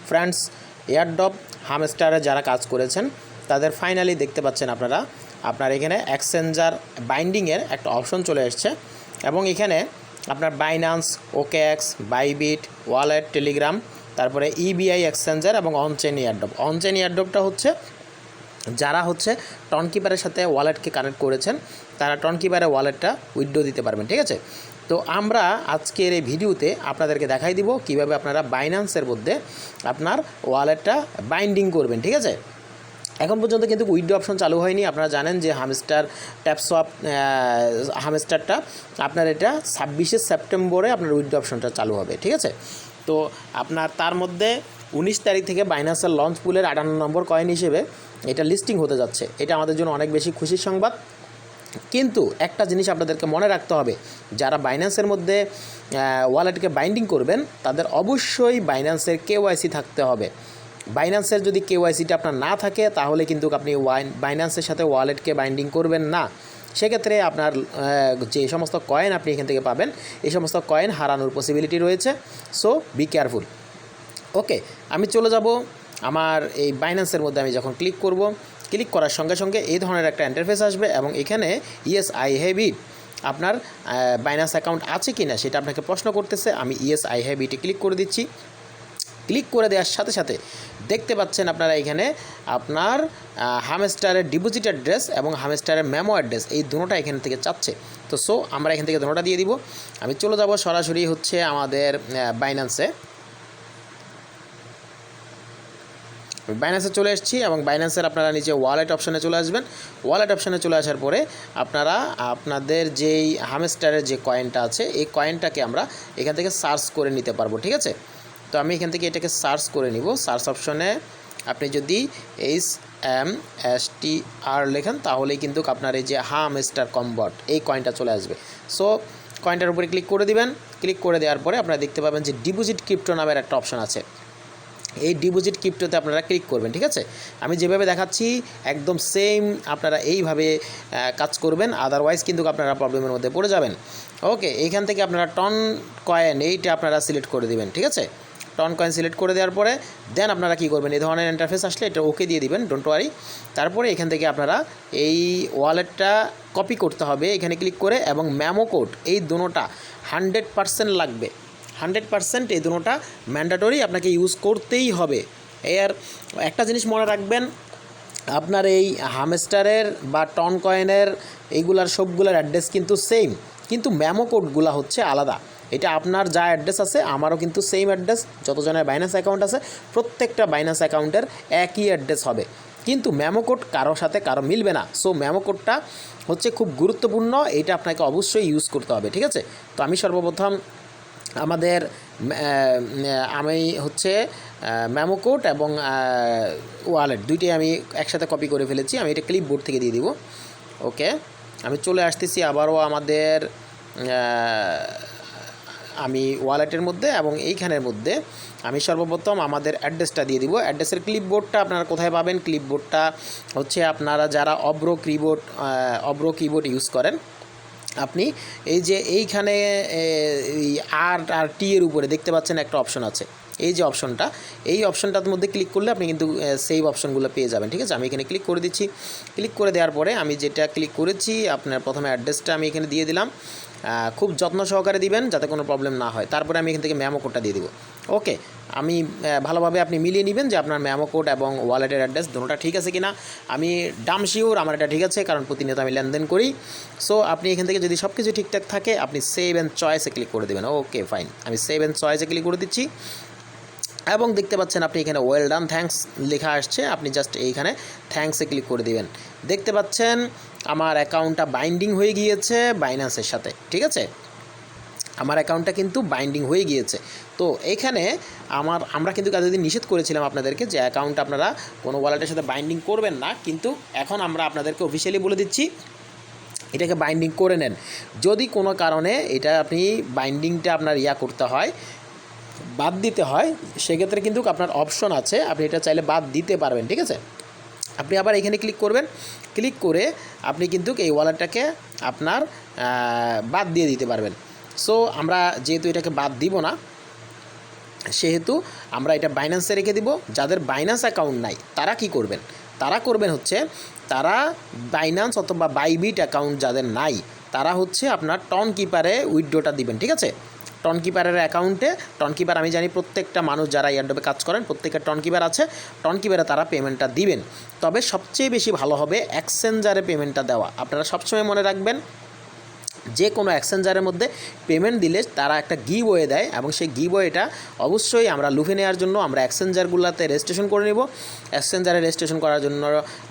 Friends, airdrop হামস্টারে যারা কাজ করেছেন তাদের ফাইনালি দেখতে পাচ্ছেন আপনার এখানে এক্সচেঞ্জার বাইন্ডিংয়ের একটা অপশন চলে এসছে এবং এখানে আপনার Binance, OKX, Bybit, wallet, Telegram, তারপরে ইবিআই এক্সচেঞ্জার এবং অনচেইন এয়ারড্রপটা হচ্ছে যারা টনকিপারের সাথে ওয়ালেটকে কানেক্ট করেছেন তারা টনকিপারে ওয়ালেটটা উইথড্র দিতে পারবেন। ঠিক আছে, তো আমরা আজকের এই ভিডিওতে আপনাদেরকে দেখাই দিব কিভাবে আপনারা বাইন্যান্সের মধ্যে আপনার ওয়ালেটটা বাইন্ডিং করবেন। ঠিক আছে, এখন পর্যন্ত কিন্তু উইথড্র অপশন চালু হয়নি। আপনারা জানেন যে ট্যাপসোয়াপ হামস্টারটা আপনার এটা 26শে সেপ্টেম্বরে আপনার উইথড্র অপশনটা চালু হবে। ঠিক আছে, তো আপনার তার মধ্যে 19 তারিখ থেকে বাইন্যান্সের লঞ্চ পুলের 58 নম্বর কয়েন হিসেবে এটা লিস্টিং হতে যাচ্ছে। এটা আমাদের জন্য অনেক বেশি খুশির সংবাদ। কিন্তু একটা জিনিস আপনাদেরকে মনে রাখতে হবে, যারা বাইন্যান্সের মধ্যে ওয়ালেটকে বাইন্ডিং করবেন তাদের অবশ্যই বাইন্যান্সের কেওয়াইসি থাকতে হবে। বাইন্যান্সের যদি কেওয়াইসিটা আপনার না থাকে তাহলে কিন্তু আপনি বাইন্যান্সের সাথে ওয়ালেটকে বাইন্ডিং করবেন না। সেক্ষেত্রে আপনার যে সমস্ত কয়েন আপনি এখান থেকে পাবেন এই সমস্ত কয়েন হারানোর পসিবিলিটি রয়েছে। So be careful. ওকে, আমি চলে যাব আমার এই বাইন্যান্সের মধ্যে। আমি যখন ক্লিক করার সঙ্গে সঙ্গে এই ধরনের একটা ইন্টারফেস আসবে এবং এখানে ইয়েস আই হ্যাভ ইট, আপনার বাইন্যান্স অ্যাকাউন্ট আছে কি না সেটা আপনাকে প্রশ্ন করতেছে। আমি ইয়েস আই হ্যাভ ইটে ক্লিক করে দিচ্ছি। ক্লিক করে দেওয়ার সাথে সাথে দেখতে পাচ্ছেন আপনারা এখানে আপনার হামস্টারের ডিপোজিট অ্যাড্রেস এবং হামস্টারের মেমো অ্যাড্রেস এই দুটোটা এখান থেকে চাচ্ছে। তো আমরা এখান থেকে দুটোটা দিয়ে দিব। আমি চলে যাব সরাসরি আমাদের বাইন্যান্সে চলে এসেছি এবং বাইন্যান্সের আপনারা নিচে ওয়ালেট অপশানে চলে আসবেন। ওয়ালেট অপশানে চলে আসার পরে আপনারা আপনাদের যেই হামস্টারের যে কয়েনটা আছে এই কয়েনটাকে আমরা এখান থেকে সার্চ করে নিতে পারবো। ঠিক আছে, তো আমি এখান থেকে এটাকে সার্চ করে নিব। সার্চ অপশনে আপনি যদি HAMSTR লেখেন তাহলেই কিন্তু আপনার এই যে হামস্টার কনভার্ট এই কয়েনটা চলে আসবে। সো কয়েনটার উপরে ক্লিক করে দিবেন। ক্লিক করে দেওয়ার পরে আপনারা দেখতে পাবেন যে ডিপোজিট ক্রিপ্টো নামের একটা অপশন আছে। এই ডিপোজিট ক্রিপ্টোতে আপনারা ক্লিক করবেন। ঠিক আছে, আমি যেভাবে দেখাচ্ছি একদম সেম আপনারা এইভাবে কাজ করবেন, আদারওয়াইজ কিন্তু আপনারা প্রবলেমের মধ্যে পড়ে যাবেন। ওকে, এইখান থেকে আপনারা টন কয়েন এইটা আপনারা সিলেক্ট করে দিবেন। ঠিক আছে, টন কয়েন সিলেক্ট করে দেওয়ার পরে দেন আপনারা কী করবেন, এই ধরনের ইন্টারফেস আসলে এটা ওকে দিয়ে দিবেন, ডোন্ট ওয়ারি। তারপরে এখান থেকে আপনারা এই ওয়ালেটটা কপি করতে হবে এখানে ক্লিক করে, এবং মেমো কোড এই দুটোটা 100% লাগবে। 100% এই দুটোটা ম্যান্ডেটরি আপনাকে ইউজ করতেই হবে। এর একটা জিনিস মনে রাখবেন, আপনার এই হামস্টারের বা টন কয়েনের এইগুলার সবগুলার অ্যাড্রেস কিন্তু সেম, কিন্তু মেমো কোডগুলো আলাদা। এটা আপনার যা অ্যাড্রেস আছে আমারও কিন্তু সেম অ্যাড্রেস। যতজনের বাইন্যান্স অ্যাকাউন্ট আছে প্রত্যেকটা বাইন্যান্স অ্যাকাউন্টের একই অ্যাড্রেস হবে, কিন্তু মেমো কোড কারোর সাথে কারো মিলবে না। সো মেমো কোডটা খুব গুরুত্বপূর্ণ, এটা আপনাকে অবশ্যই ইউজ করতে হবে। ঠিক আছে, তো আমি সর্বপ্রথম আমি মেমো কোড এবং ওয়ালেট দুইটাই আমি একসাথে কপি করে ফেলেছি। আমি এটা ক্লিপবোর্ড থেকে দিয়ে দিব। ওকে, আমি চলে আসতেছি আবারও আমি ওয়ালেটের মধ্যে এবং এইখানের মধ্যে আমি সর্বপ্রথম আমাদের অ্যাড্রেসটা দিয়ে দিব। অ্যাড্রেসের ক্লিপবোর্ডটা আপনারা কোথায় পাবেন? ক্লিপবোর্ডটা আপনারা যারা অব্র কিবোর্ড ইউজ করেন, আপনি এই যে এইখানে আর টি এর উপরে দেখতে পাচ্ছেন একটা অপশন আছে, এই যে অপশনটা, এই অপশনটার মধ্যে ক্লিক করলে আপনি কিন্তু সেভ অপশনগুলো পেয়ে যাবেন। ঠিক আছে, আমি এখানে ক্লিক করে দিচ্ছি। ক্লিক করে দেওয়ার পরে আমি যেটা ক্লিক করেছি আপনার প্রথমে অ্যাড্রেসটা আমি এখানে দিয়ে দিলাম। খুব যত্ন সহকারে দিবেন যাতে কোনো প্রবলেম না হয়। তারপরে আমি এখান থেকে মেমো কোডটা দিয়ে দিব। ওকে, আমি ভালোভাবে আপনি মিলিয়ে নেবেন যে আপনার মেমো কোড এবং ওয়ালেটের অ্যাড্রেস দুটোটা ঠিক আছে কিনা। আমি ডাম শিওর আমার এটা ঠিক আছে, কারণ প্রতিনিয়ত আমি লেনদেন করি। সো আপনি এখান থেকে যদি সব কিছু ঠিকঠাক থাকে আপনি সেভ অ্যান্ড চয়েসে ক্লিক করে দেবেন। ওকে ফাইন, আমি সেভ অ্যান্ড চয়েসে ক্লিক করে দিচ্ছি এবং দেখতে পাচ্ছেন আপনি এখানে ওয়েল ডান থ্যাঙ্কস লেখা আসছে। আপনি জাস্ট এইখানে থ্যাঙ্কসে ক্লিক করে দিবেন। দেখতে পাচ্ছেন আমার অ্যাকাউন্টটা বাইন্ডিং হয়ে গিয়েছে বাইন্যান্সের সাথে। ঠিক আছে, আমার অ্যাকাউন্টটা কিন্তু বাইন্ডিং হয়ে গিয়েছে। তো এখানে আমরা কিন্তু এতদিন নিষেধ করেছিলাম আপনাদেরকে যে অ্যাকাউন্ট আপনারা কোনো ওয়ালেটের সাথে বাইন্ডিং করবেন না, কিন্তু এখন আমরা আপনাদেরকে অফিসিয়ালি বলে দিচ্ছি এটাকে বাইন্ডিং করে নেন। যদি কোনো কারণে এটা আপনি বাইন্ডিংটা আপনার করতে হয়, বাদ দিতে হয়, সেক্ষেত্রে কিন্তু আপনার অপশন আছে, আপনি এটা চাইলে বাদ দিতে পারবেন। ঠিক আছে, আপনি আবার এখানে ক্লিক করবেন। ক্লিক করে আপনি কিন্তু এই ওয়ালেটটাকে আপনার বাদ দিয়ে দিতে পারবেন। সো আমরা যেহেতু এটাকে বাদ দিব না, সেহেতু আমরা এটা বাইন্যান্সে রেখে দিব। যাদের বাইন্যান্স অ্যাকাউন্ট নাই তারা কি করবেন, তারা করবেন হচ্ছে তারা বাইন্যান্স অথবা বাইবিট অ্যাকাউন্ট যাদের নাই তারা হচ্ছে আপনার টন কিপারে উইথড্রটা দিবেন, ঠিক আছে। টন কিপারের অ্যাকাউন্টে, টন কিপার আমি জানি প্রত্যেকটা মানুষ যারা এয়ারড্রপে কাজ করেন প্রত্যেকের টন কিপার আছে, টন কিপারে তারা পেমেন্টটা দিবেন। তবে সবচেয়ে বেশি ভালো হবে এক্সচেঞ্জারে পেমেন্টটা দেওয়া। আপনারা সবসময় মনে রাখবেন যে কোনো এক্সচেঞ্জারের মধ্যে পেমেন্ট দিলে তারা একটা গিভওয়ে দেয় এবং সেই গিভওয়েটা অবশ্যই আমরা লুফে নেওয়ার জন্য আমরা এক্সচেঞ্জারগুলোতে রেজিস্ট্রেশন করে নেব। এক্সচেঞ্জারে রেজিস্ট্রেশন করার জন্য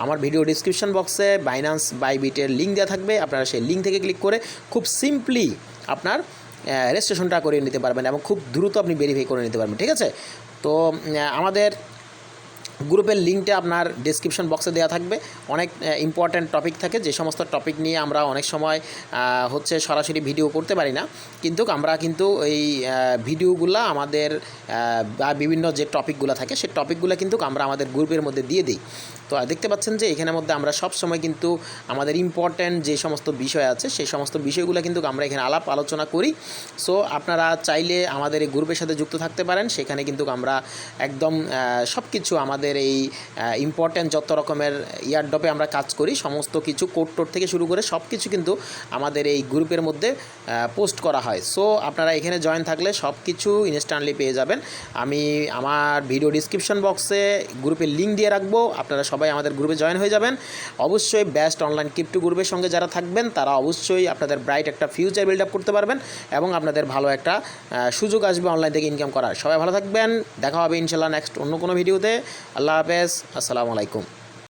আমার ভিডিও ডিসক্রিপশন বক্সে বাইন্যান্স বাইবিটের লিঙ্ক দেওয়া থাকবে, আপনারা সেই লিঙ্ক থেকে ক্লিক করে খুব সিম্পলি আপনার রেজিস্ট্রেশনটা করে নিতে পারবেন এবং খুব দ্রুত আপনি ভেরিফাই করে নিতে পারবেন, ঠিক আছে। তো আমাদের গ্রুপের লিঙ্কটা আপনার ডেসক্রিপশন বক্সে দেওয়া থাকবে। অনেক ইম্পর্ট্যান্ট টপিক থাকে, যে সমস্ত টপিক নিয়ে আমরা অনেক সময় হচ্ছে সরাসরি ভিডিও করতে পারি না, কিন্তু আমরা কিন্তু এই ভিডিওগুলো আমাদের বা বিভিন্ন যে টপিকগুলো থাকে সেই টপিকগুলো কিন্তু আমরা আমাদের গ্রুপের মধ্যে দিয়ে দিই। তো দেখতে পাচ্ছেন যে এখানের মধ্যে আমরা সব সময় কিন্তু আমাদের ইম্পর্ট্যান্ট যে সমস্ত বিষয় আছে সেই সমস্ত বিষয়গুলো কিন্তু আমরা এখানে আলাপ আলোচনা করি। সো আপনারা চাইলে আমাদের এই গ্রুপের সাথে যুক্ত থাকতে পারেন। সেখানে কিন্তু আমরা একদম সব কিছু আমাদের এই ইম্পর্ট্যান্ট যত রকমের ইয়ারড্রপে আমরা কাজ করি সমস্ত কিছু কোড টোড থেকে শুরু করে সব কিছু কিন্তু আমাদের এই গ্রুপের মধ্যে পোস্ট করা হয়। সো আপনারা এখানে জয়েন থাকলে সব কিছু ইনস্ট্যান্টলি পেয়ে যাবেন। আমি আমার ভিডিও ডিসক্রিপশন বক্সে গ্রুপের লিঙ্ক দিয়ে রাখবো, আপনারা সবাই আমাদের গ্রুপে জয়েন হয়ে যাবেন। অবশ্যই বেস্ট অনলাইন ক্রিপ্টো গ্রুপের সঙ্গে যারা থাকবেন তারা অবশ্যই আপনাদের ব্রাইট একটা ফিউচার বিল্ড আপ করতে পারবেন এবং আপনাদের ভালো একটা সুযোগ আসবে অনলাইন থেকে ইনকাম করার। সবাই ভালো থাকবেন, দেখা হবে ইনশাল্লাহ নেক্সট অন্য কোনো ভিডিওতে। আল্লাহ হাফেজ, আসসালামু আলাইকুম।